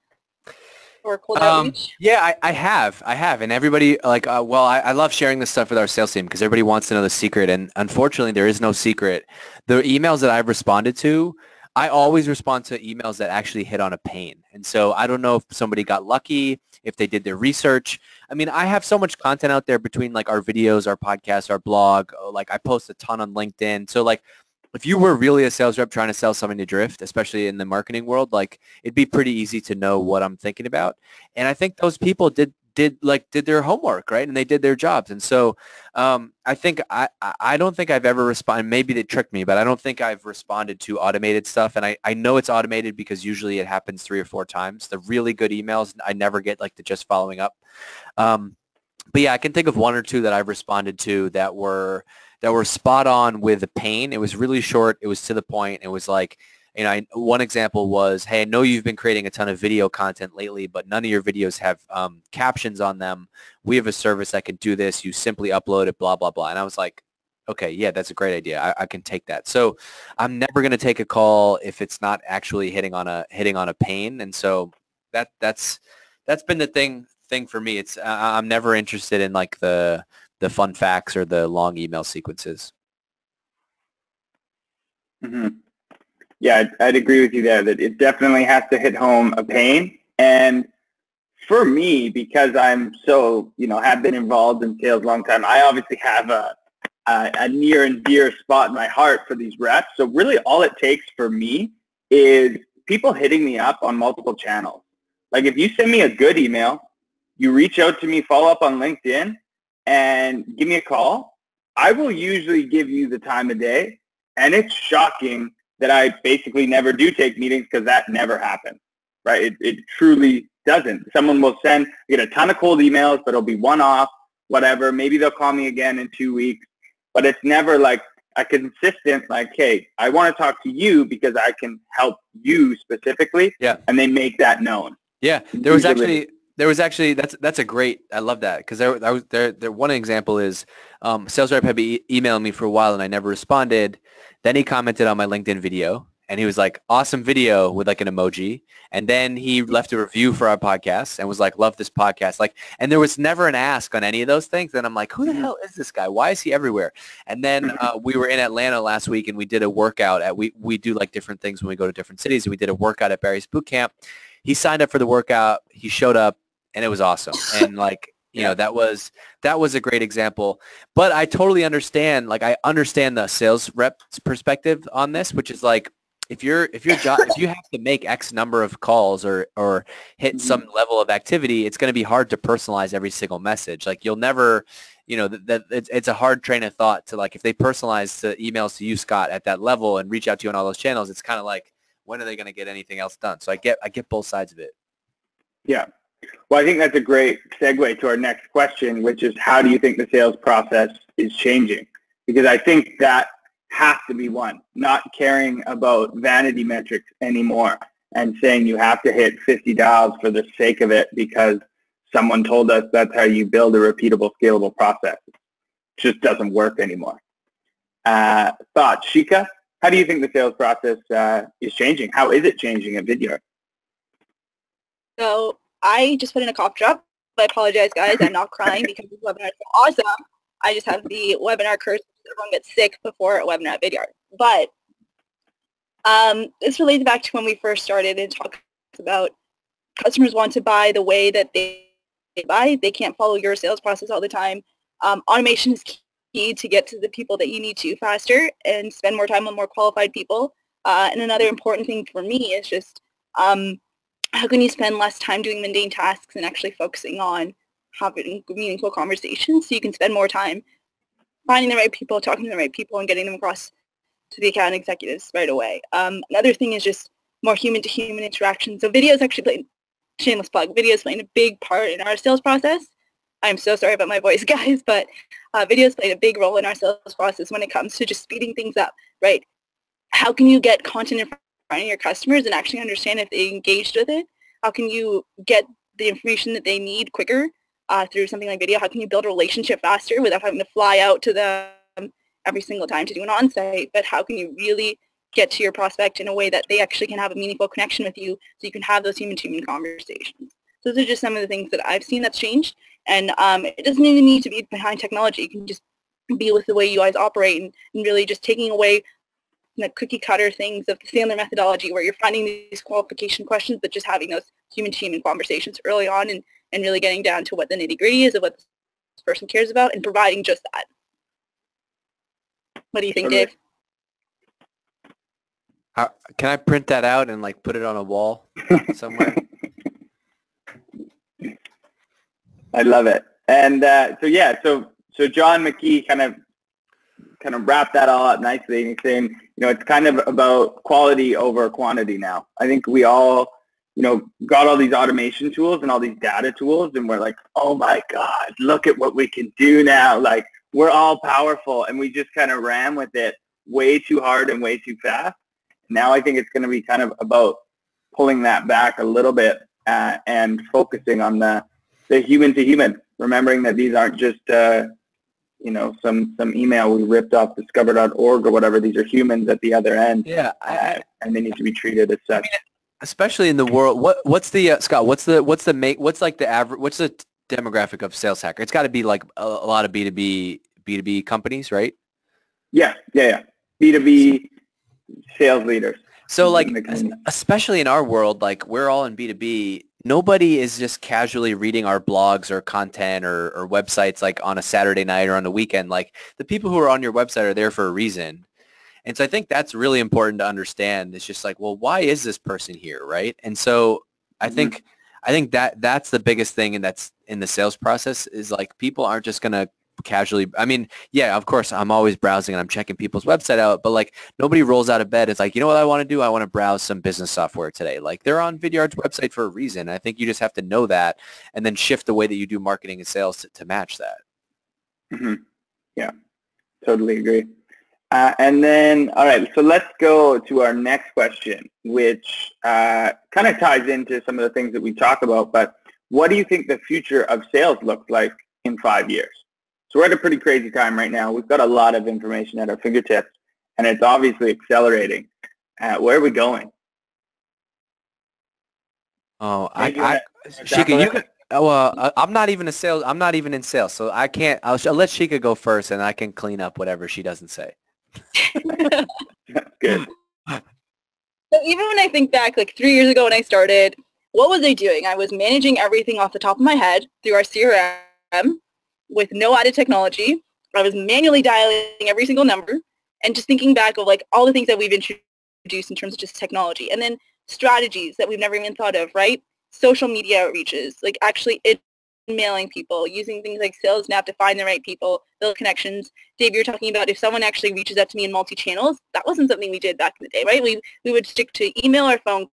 or cold outreach? Yeah, I have, and everybody like, well, I love sharing this stuff with our sales team because everybody wants to know the secret, and unfortunately, there is no secret. The emails that I've responded to, I always respond to emails that actually hit on a pain, and so I don't know if somebody got lucky, if they did their research. I mean, I have so much content out there between like our videos, our podcasts, our blog. Like I post a ton on LinkedIn, so like, if you were really a sales rep trying to sell something to Drift, especially in the marketing world, like it'd be pretty easy to know what I'm thinking about. And I think those people did their homework, right? And they did their jobs. And so I think I don't think I've ever responded. Maybe they tricked me, but I don't think I've responded to automated stuff. And I know it's automated because usually it happens 3 or 4 times. The really good emails, I never get like the just following up. But yeah, I can think of 1 or 2 that I've responded to that were spot on with the pain. It was really short. It was to the point. It was like, you know, one example was, hey, I know you've been creating a ton of video content lately, but none of your videos have captions on them. We have a service that can do this. You simply upload it, blah, blah, blah. And I was like, okay, yeah, that's a great idea. I can take that. So I'm never going to take a call if it's not actually hitting on a pain. And so that's been the thing for me. It's I'm never interested in like the fun facts or the long email sequences. Mm-hmm. Yeah, I'd agree with you there that it definitely has to hit home a pain. And for me, because I'm so, have been involved in sales a long time, I obviously have a near and dear spot in my heart for these reps. So really all it takes for me is people hitting me up on multiple channels. Like if you send me a good email, you reach out to me, follow up on LinkedIn, and give me a call, I will usually give you the time of day. And it's shocking that I basically never do take meetings because that never happens, right? It truly doesn't. Someone will get a ton of cold emails, but it'll be one-off, whatever. Maybe they'll call me again in 2 weeks, but it's never like a consistent, like, hey, I want to talk to you because I can help you specifically. Yeah. And they make that known. Yeah. There was actually that's a great, I love that because there one example is sales rep had been emailing me for a while and I never responded. Then he commented on my LinkedIn video and he was like, awesome video with like an emoji. And then he left a review for our podcast and was like, love this podcast. Like, and there was never an ask on any of those things. And I'm like, who the hell is this guy? Why is he everywhere? And then we were in Atlanta last week and we did a workout we do like different things when we go to different cities. We did a workout at Barry's Boot Camp. He signed up for the workout. He showed up and it was awesome. And like, that was a great example, but I totally understand. Like I understand the sales rep's perspective on this, which is like, if your job, if you have to make X number of calls or hit some level of activity, it's going to be hard to personalize every single message. Like you'll never, it's a hard train of thought to like, if they personalize the emails to you, Scott, at that level and reach out to you on all those channels, it's kind of like, when are they going to get anything else done? So I get both sides of it. Yeah. Well, I think that's a great segue to our next question, which is how do you think the sales process is changing? Because I think that has to be one, not caring about vanity metrics anymore and saying you have to hit 50 dials for the sake of it because someone told us that's how you build a repeatable, scalable process. It just doesn't work anymore. Thoughts, Shika? How do you think the sales process is changing? How is it changing at Vidyard? So I just put in a cough drop. I apologize, guys. I'm not crying because this webinar is so awesome. I just have the webinar curse. Everyone gets sick before a webinar at Vidyard. But this relates back to when we first started and talked about customers want to buy the way that they buy. They can't follow your sales process all the time. Automation is key to get to the people that you need to faster and spend more time on more qualified people. And another important thing for me is just how can you spend less time doing mundane tasks and actually focusing on having meaningful conversations so you can spend more time finding the right people, talking to the right people, and getting them across to the account executives right away. Another thing is just more human-to-human interaction. So videos actually play, shameless plug, videos playing a big part in our sales process. I'm so sorry about my voice, guys, but videos played a big role in our sales process when it comes to just speeding things up, right? How can you get content in front of your customers and actually understand if they engaged with it? How can you get the information that they need quicker through something like video? How can you build a relationship faster without having to fly out to them every single time to do an on-site? But how can you really get to your prospect in a way that they actually can have a meaningful connection with you so you can have those human-to-human conversations? Those are just some of the things that I've seen that's changed. And it doesn't even need to be behind technology. It can just be with the way you guys operate and really just taking away the cookie cutter things of the Sandler methodology where you're finding these qualification questions, but just having those human-to-human conversations early on and really getting down to what the nitty-gritty is of what this person cares about and providing just that. What do you think, Dave? Can I print that out and like put it on a wall somewhere? I love it. And so John McKee kind of wrapped that all up nicely, and he's saying, you know, it's kind of about quality over quantity now. I think we all, you know, got all these automation tools and all these data tools, and we're like, oh my God, look at what we can do now. Like, we're all powerful, and we just kind of ran with it way too hard and way too fast. Now I think it's going to be kind of about pulling that back a little bit and focusing on the human to human, remembering that these aren't just, you know, some email we ripped off discover.org or whatever. These are humans at the other end. Yeah. And they need to be treated as such. I mean, especially in the world, what's the, Scott, what's the demographic of Sales Hacker? It's got to be like a lot of B2B companies, right? Yeah. B2B sales leaders. So like, especially in our world, like we're all in B2B, nobody is just casually reading our blogs or content or websites like on a Saturday night or on the weekend. Like the people who are on your website are there for a reason. And so I think that's really important to understand. It's just like, well, why is this person here, right? And so I think that's the biggest thing, and that's in the sales process is like people aren't just going to casually, I mean, yeah, of course, I'm always browsing and I'm checking people's website out, but like nobody rolls out of bed. It's like, you know what I want to do? I want to browse some business software today. Like they're on Vidyard's website for a reason. I think you just have to know that and then shift the way that you do marketing and sales to match that. Mm-hmm. Yeah, totally agree. And then, all right, so let's go to our next question, which kind of ties into some of the things that we talk about, but what do you think the future of sales looks like in 5 years? So we're at a pretty crazy time right now. We've got a lot of information at our fingertips, and it's obviously accelerating. Where are we going? Oh, Shika, you can. Well, I'm not even in sales, so I can't. I'll let Shika go first, and I can clean up whatever she doesn't say. Good. So even when I think back, like 3 years ago when I started, what was I doing? I was managing everything off the top of my head through our CRM with no added technology. I was manually dialing every single number and just thinking back of like all the things that we've introduced in terms of just technology, and then strategies that we've never even thought of, right? Social media outreaches, like actually emailing people, using things like SalesNav to find the right people, build connections. Dave, you're talking about if someone actually reaches out to me in multi-channels, that wasn't something we did back in the day, right? We would stick to email or phone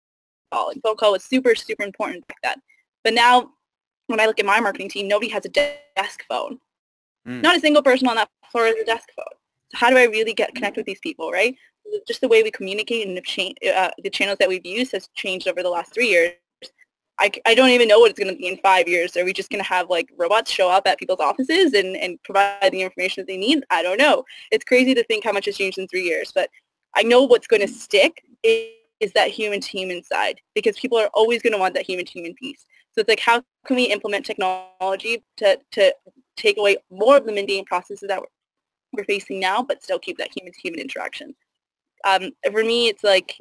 call, and phone call was super, super important back then. But now, when I look at my marketing team, nobody has a desk phone. Not a single person on that floor has a desk phone. So how do I really connect with these people, right? Just the way we communicate and the channels that we've used has changed over the last 3 years. I don't even know what it's going to be in 5 years. Are we just going to have like robots show up at people's offices and provide the information that they need? I don't know. It's crazy to think how much has changed in 3 years, but I know what's going to stick is that human-to-human side, because people are always going to want that human-to-human piece. So it's like, how can we implement technology to take away more of the mundane processes that we're facing now, but still keep that human-to-human interaction? For me, it's like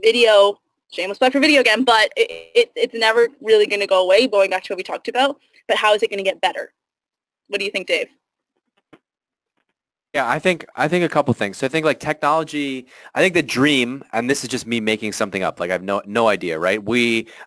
video, shameless plug for video again, but it's never really going to go away, going back to what we talked about, but how is it going to get better? What do you think, Dave? Yeah, I think a couple things. So I think like technology, I think the dream, and this is just me making something up, like I have no idea, right?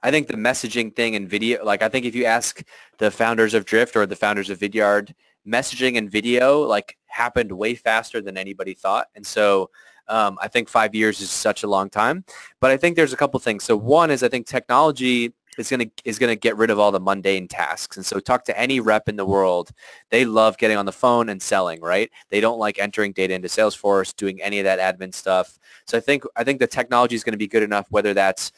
I think the messaging thing and video, like I think if you ask the founders of Drift or the founders of Vidyard, messaging and video like happened way faster than anybody thought. And so I think 5 years is such a long time, but I think there's a couple things. So one is I think technology is going to get rid of all the mundane tasks. And so talk to any rep in the world. They love getting on the phone and selling, right? They don't like entering data into Salesforce, doing any of that admin stuff. So I think the technology is going to be good enough, whether that's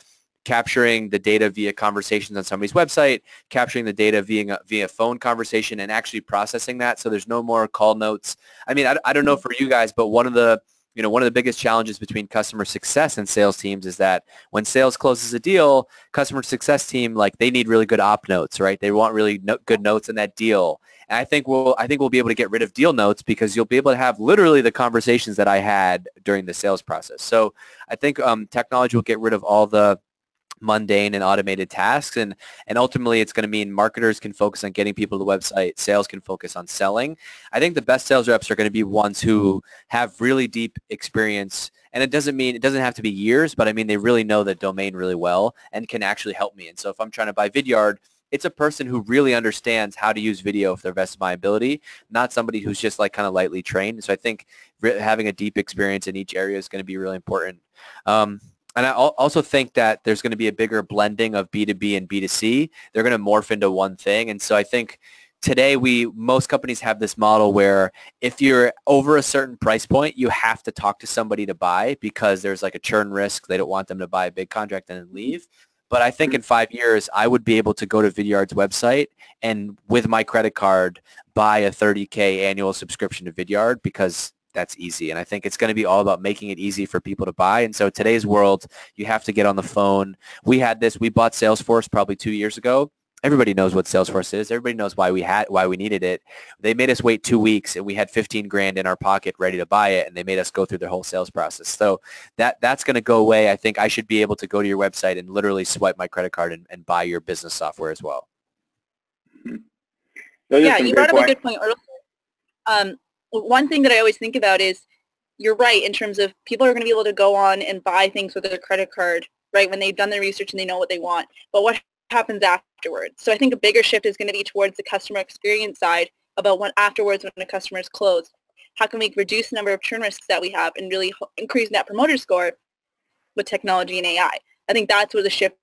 capturing the data via conversations on somebody's website, capturing the data via phone conversation, and actually processing that. So there's no more call notes. I mean, I don't know for you guys, but one of the one of the biggest challenges between customer success and sales teams is that when sales closes a deal, customer success team, like, they need really good op notes, right? They want really good notes in that deal. And I think we'll be able to get rid of deal notes because you'll be able to have literally the conversations that I had during the sales process. So I think technology will get rid of all the mundane and automated tasks, and ultimately it's going to mean marketers can focus on getting people to the website, sales can focus on selling. I think the best sales reps are going to be ones who have really deep experience, and it doesn't have to be years, but I mean they really know the domain really well and can actually help me. And so if I'm trying to buy Vidyard, it's a person who really understands how to use video for the best of my ability, not somebody who's just like kind of lightly trained. So I think having a deep experience in each area is going to be really important. And I also think that there's going to be a bigger blending of B2B and B2C. They're going to morph into one thing. And so I think today most companies have this model where if you're over a certain price point, you have to talk to somebody to buy because there's like a churn risk. They don't want them to buy a big contract and then leave. But I think in 5 years, I would be able to go to Vidyard's website and with my credit card buy a $30K annual subscription to Vidyard because that's easy. And I think it's going to be all about making it easy for people to buy. And so today's world, you have to get on the phone. We bought Salesforce probably 2 years ago. Everybody knows what Salesforce is. Everybody knows why we needed it. They made us wait 2 weeks and we had 15 grand in our pocket ready to buy it. And they made us go through the whole sales process. So that's going to go away. I think I should be able to go to your website and literally swipe my credit card and buy your business software as well. Yeah, you brought up a good point earlier. One thing that I always think about is you're right in terms of people are going to be able to go on and buy things with their credit card, right, when they've done their research and they know what they want. But what happens afterwards? So I think a bigger shift is going to be towards the customer experience side about when afterwards when a customer is closed. How can we reduce the number of churn risks that we have and really increase Net Promoter Score with technology and AI? I think that's where the shift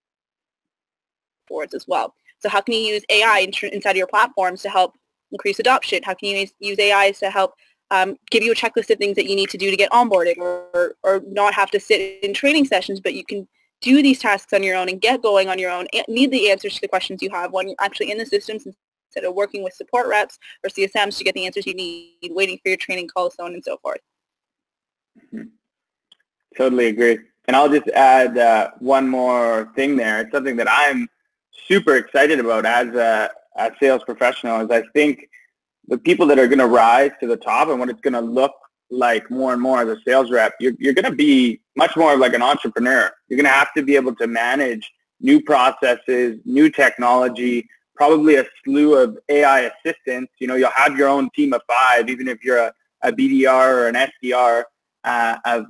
towards as well. So how can you use AI inside of your platforms to help increase adoption? How can you use AIs to help give you a checklist of things that you need to do to get onboarded or not have to sit in training sessions, but you can do these tasks on your own and get going on your own and need the answers to the questions you have when you're actually in the systems instead of working with support reps or CSMs to get the answers you need, waiting for your training calls, so on and so forth. Totally agree. And I'll just add one more thing there. It's something that I'm super excited about as a sales professional is I think the people that are going to rise to the top and what it's going to look like more and more as a sales rep, you're going to be much more like an entrepreneur. You're going to have to be able to manage new processes, new technology, probably a slew of AI assistants. You'll have your own team of 5, even if you're a BDR or an SDR of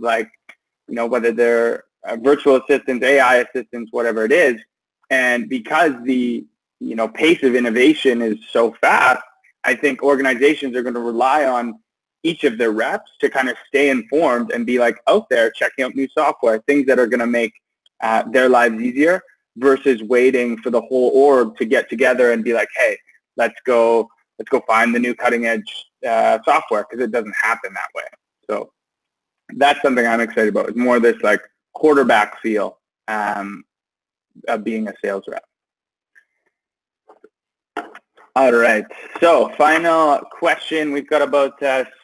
whether they're virtual assistants, AI assistants, whatever it is. And because the pace of innovation is so fast, I think organizations are going to rely on each of their reps to kind of stay informed and be out there checking out new software, things that are going to make their lives easier versus waiting for the whole org to get together and be like, hey, let's go find the new cutting edge software, because it doesn't happen that way. So that's something I'm excited about. It's more this quarterback feel of being a sales rep. All right. So final question. We've got about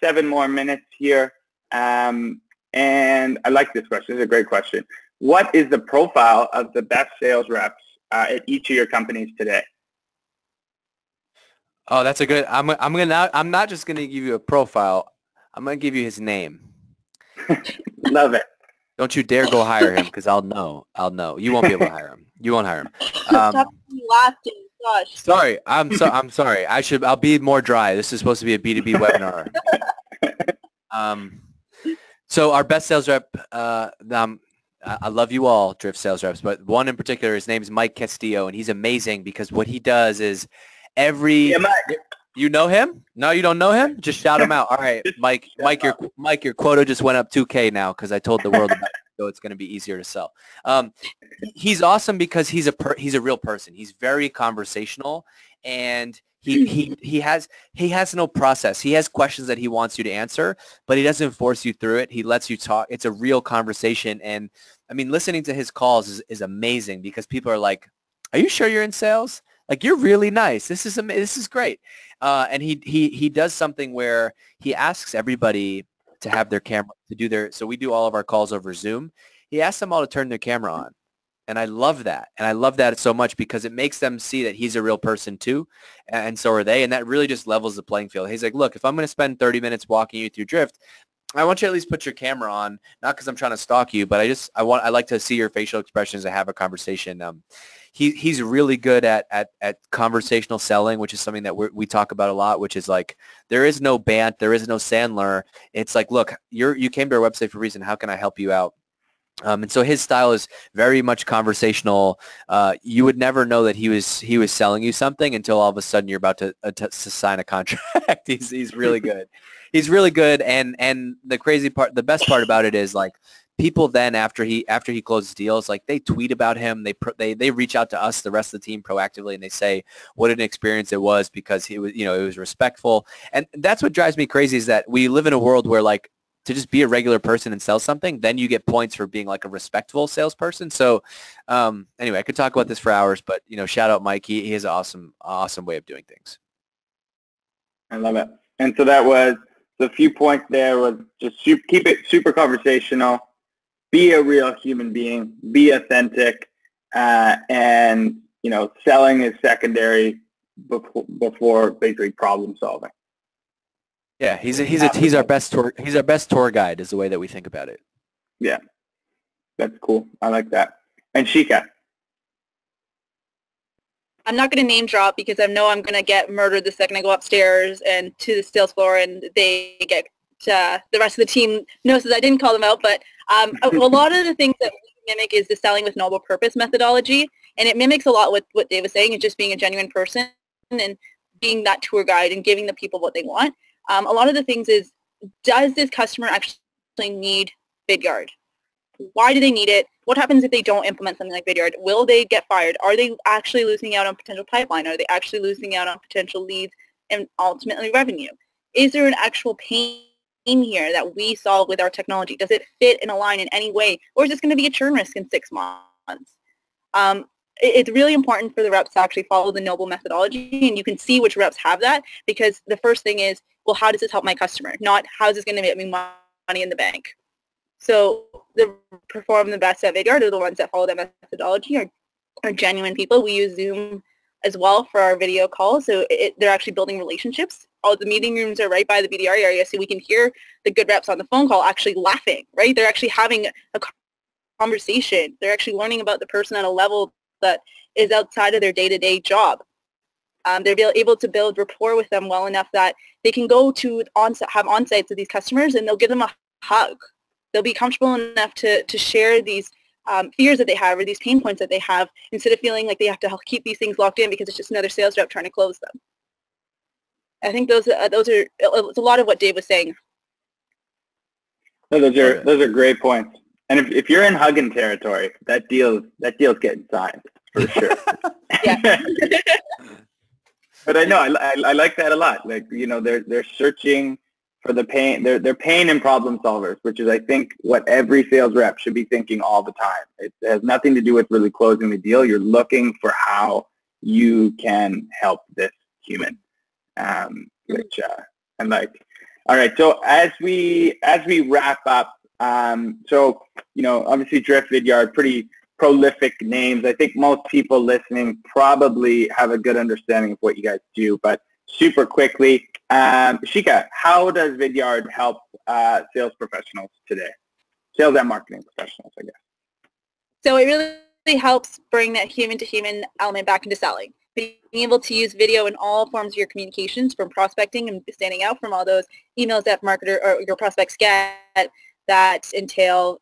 7 more minutes here. And I like this question. It's a great question. What is the profile of the best sales reps at each of your companies today? Oh, that's a good. I'm not just gonna give you a profile. I'm gonna give you his name. Love it. Don't you dare go hire him, because I'll know. You won't be able to hire him. You won't hire him. Stop laughing. Gosh. Sorry. I'm sorry. I'll be more dry. This is supposed to be a B2B webinar. So our best sales rep, I love you all, Drift sales reps, but one in particular, his name is Mike Castillo, and he's amazing because what he does is you know him? No, you don't know him? Just shout him out. All right, Mike, your quota just went up 2K now because I told the world about it, so it's going to be easier to sell. He's awesome because he's a real person. He's very conversational, and he has no process. He has questions that he wants you to answer, but he doesn't force you through it. He lets you talk. It's a real conversation, and I mean, listening to his calls is amazing because people are like, "Are you sure you're in sales? Like, you're really nice. This is great." And he does something where he asks everybody to have their camera, to do their, so we do all of our calls over Zoom. He asked them all to turn their camera on. And I love that. And I love that so much because it makes them see that he's a real person too. And so are they. And that really just levels the playing field. He's like, look, if I'm going to spend 30 minutes walking you through Drift, I want you to at least put your camera on, not because I'm trying to stalk you, but I like to see your facial expressions and have a conversation. He's really good at conversational selling, which is something that we talk about a lot, which is like, there is no Bant, there is no Sandler. It's like, look, you came to our website for a reason. How can I help you out? And so his style is very much conversational. You would never know that he was selling you something until all of a sudden you're about to sign a contract. He's really good. He's really good. And the crazy part, the best part about it is like people then after he closes deals, like they tweet about him. They reach out to us, the rest of the team, proactively, and they say what an experience it was because he was, it was respectful. And that's what drives me crazy is that we live in a world where like, to just be a regular person and sell something, then you get points for being like a respectful salesperson. So anyway, I could talk about this for hours, but shout out Mike. He has an awesome way of doing things. I love it. And so that was the few points there was just keep it super conversational, be a real human being, be authentic, and selling is secondary before basically problem solving. Yeah, he's our best tour guide is the way that we think about it. Yeah, that's cool. I like that. And Shika. I'm not going to name drop because I know I'm going to get murdered the second I go upstairs and to the sales floor and they get the rest of the team knows that I didn't call them out. But a lot of the things that we mimic is the selling with noble purpose methodology, and it mimics a lot what Dave was saying, and just being a genuine person and being that tour guide and giving the people what they want. A lot of the things is, does this customer actually need Vidyard? Why do they need it? What happens if they don't implement something like Vidyard? Will they get fired? Are they actually losing out on potential pipeline? Are they actually losing out on potential leads and ultimately revenue? Is there an actual pain here that we solve with our technology? Does it fit and align in any way? Or is this going to be a churn risk in 6 months? It's really important for the reps to actually follow the Noble methodology, and you can see which reps have that because the first thing is, well, how does this help my customer? Not how is this going to make me money in the bank? So the perform the best at Vidyard are the ones that follow that methodology, are genuine people. We use Zoom as well for our video calls, so they're actually building relationships. All the meeting rooms are right by the BDR area, so we can hear the good reps on the phone call actually laughing, right? They're actually having a conversation. They're actually learning about the person at a level that is outside of their day-to-day job. They're able to build rapport with them well enough that they can go to have on-sites with these customers and they'll give them a hug. They'll be comfortable enough to share these fears that they have or these pain points that they have instead of feeling like they have to keep these things locked in because it's just another sales rep trying to close them. I think those are it's a lot of what Dave was saying. No, those are great points. And if you're in hugging territory, that deal's getting signed for sure. Yeah. But I know I like that a lot. Like they're searching for the pain. They're pain and problem solvers, which is I think what every sales rep should be thinking all the time. It has nothing to do with really closing the deal. You're looking for how you can help this human, which I like. All right. So as we wrap up. Obviously Drift, Vidyard, pretty prolific names. I think most people listening probably have a good understanding of what you guys do, but super quickly, Shika, how does Vidyard help sales professionals today? Sales and marketing professionals, I guess. So it really helps bring that human-to-human element back into selling. Being able to use video in all forms of your communications, from prospecting and standing out from all those emails that marketer or your prospects get that entail,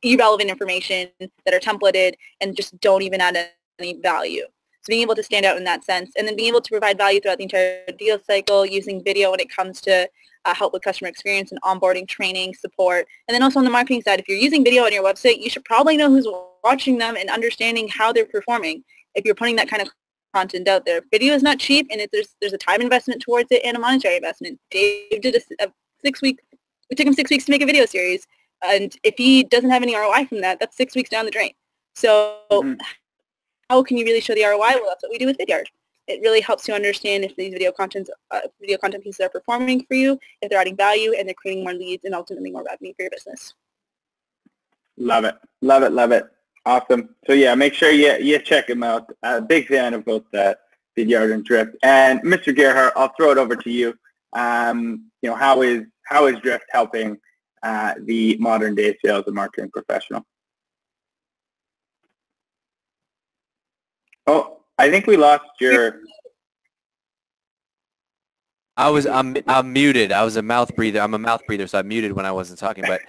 irrelevant information that are templated and just don't even add any value. So being able to stand out in that sense, and then being able to provide value throughout the entire deal cycle using video when it comes to help with customer experience and onboarding, training, support. And then also on the marketing side, if you're using video on your website, you should probably know who's watching them and understanding how they're performing if you're putting that kind of content out there. Video is not cheap, and there's a time investment towards it and a monetary investment. Dave did a 6-week, it took him 6 weeks to make a video series. And if he doesn't have any ROI from that, that's 6 weeks down the drain. So how can you really show the ROI? Well, that's what we do with Vidyard. It really helps you understand if these video content pieces are performing for you, if they're adding value, and they're creating more leads and ultimately more revenue for your business. Love it. Love it. Love it. Awesome. So yeah, make sure you check them out. Big fan of both Vidyard and Drift. And Mr. Gerhart, I'll throw it over to you. How is Drift helping the modern day sales and marketing professional? Oh, I think we lost your. I'm muted. I was a mouth breather. I'm a mouth breather, so I muted when I wasn't talking. But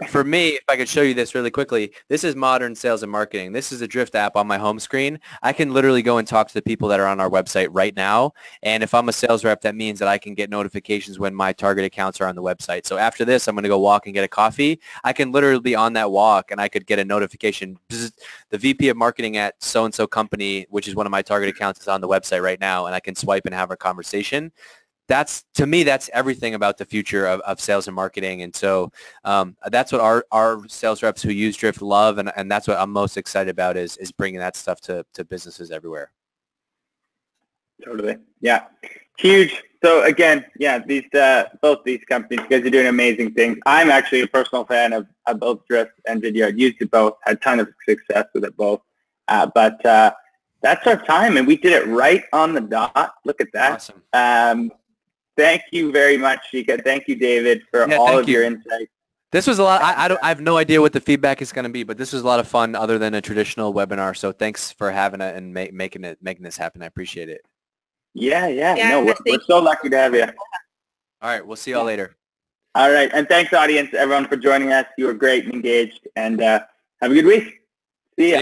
for me, if I could show you this really quickly, this is modern sales and marketing. This is a Drift app on my home screen. I can literally go and talk to the people that are on our website right now. And if I'm a sales rep, that means that I can get notifications when my target accounts are on the website. So after this, I'm going to go walk and get a coffee. I can literally be on that walk and I could get a notification. The VP of marketing at so-and-so company, which is one of my target accounts, is on the website right now, and I can swipe and have a conversation. To me, that's everything about the future of sales and marketing. And so that's what our sales reps who use Drift love. And that's what I'm most excited about is bringing that stuff to businesses everywhere. Totally. Yeah. Huge. So again, yeah, both these companies, you guys are doing amazing things. I'm actually a personal fan of both Drift and Vidyard. Used it both, had a ton of success with it both. But that's our time, and we did it right on the dot. Look at that. Awesome. Thank you very much, Shika. Thank you, David, for all of your insights. This was a lot. I have no idea what the feedback is going to be, but this was a lot of fun other than a traditional webinar. So thanks for having it and making this happen. I appreciate it. Yeah. No, we're so lucky to have you. All right. We'll see y'all later. All right. And thanks, audience, everyone, for joining us. You were great and engaged. And have a good week. See ya.